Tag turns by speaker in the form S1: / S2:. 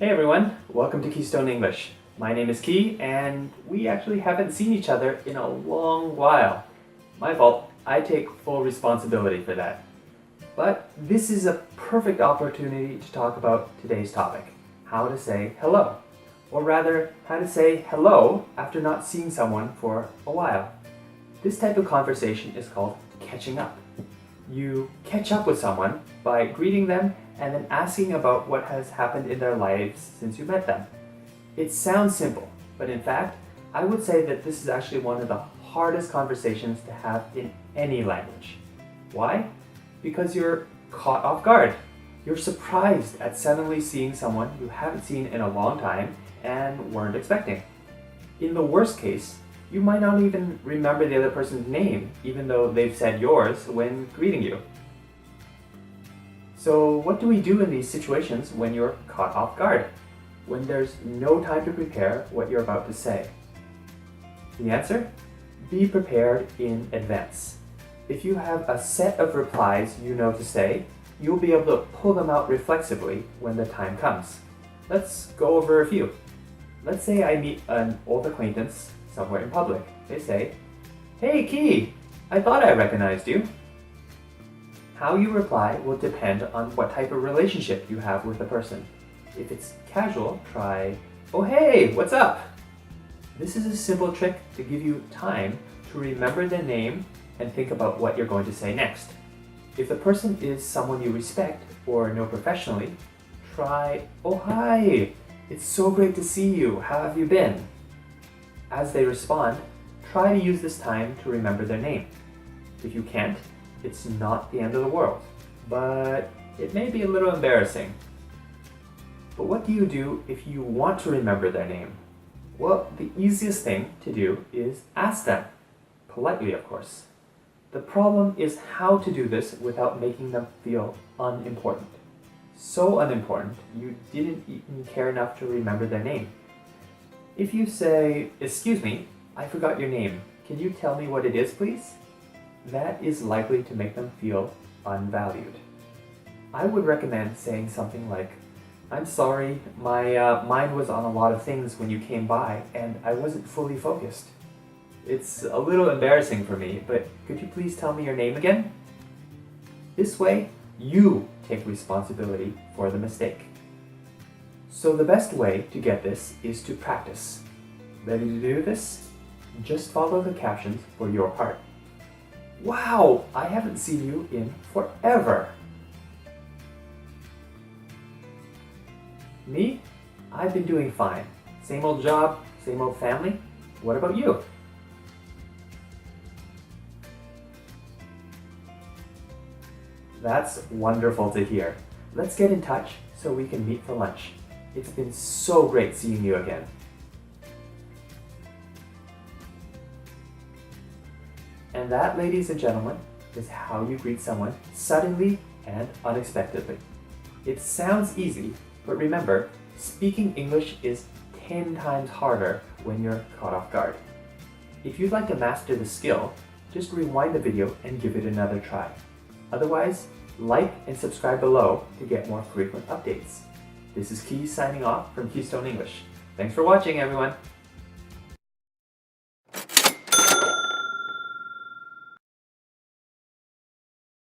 S1: Hey everyone, welcome to Keystone English. My name is Key and we actually haven't seen each other in a long while. My fault, I take full responsibility for that. But this is a perfect opportunity to talk about today's topic, how to say hello. Or rather, how to say hello after not seeing someone for a while. This type of conversation is called catching up. You catch up with someone by greeting them and then asking about what has happened in their lives since you met them. It sounds simple, but in fact, I would say that this is actually one of the hardest conversations to have in any language. Why? Because you're caught off guard. You're surprised at suddenly seeing someone you haven't seen in a long time and weren't expecting. In the worst case, you might not even remember the other person's name, even though they've said yours when greeting you. So what do we do in these situations when you're caught off guard? When there's no time to prepare what you're about to say? The answer? Be prepared in advance. If you have a set of replies you know to say, you'll be able to pull them out reflexively when the time comes. Let's go over a few. Let's say I meet an old acquaintance somewhere in public. They say, "Hey Key, I thought I recognized you." How you reply will depend on what type of relationship you have with the person. If it's casual, try, "Oh hey, what's up?" This is a simple trick to give you time to remember their name and think about what you're going to say next. If the person is someone you respect or know professionally, try, "Oh hi, it's so great to see you, how have you been?" As they respond, try to use this time to remember their name. If you can't, it's not the end of the world, but it may be a little embarrassing. But what do you do if you want to remember their name? Well, the easiest thing to do is ask them, politely of course. The problem is how to do this without making them feel unimportant. So unimportant, you didn't even care enough to remember their name. If you say, "Excuse me, I forgot your name. Can you tell me what it is, please?" That is likely to make them feel unvalued. I would recommend saying something like, "I'm sorry, my mind was on a lot of things when you came by and I wasn't fully focused. It's a little embarrassing for me, but could you please tell me your name again?" This way, you take responsibility for the mistake. So the best way to get this is to practice. Ready to do this? Just follow the captions for your part. "Wow, I haven't seen you in forever." "Me? I've been doing fine. Same old job, same old family. What about you?" That's wonderful to hear. Let's get in touch so we can meet for lunch. It's been so great seeing you again. And that, ladies and gentlemen, is how you greet someone suddenly and unexpectedly. It sounds easy, but remember, speaking English is 10 times harder when you're caught off guard. If you'd like to master the skill, just rewind the video and give it another try. Otherwise, like and subscribe below to get more frequent updates. This is Key signing off from Keystone English. Thanks for watching, everyone.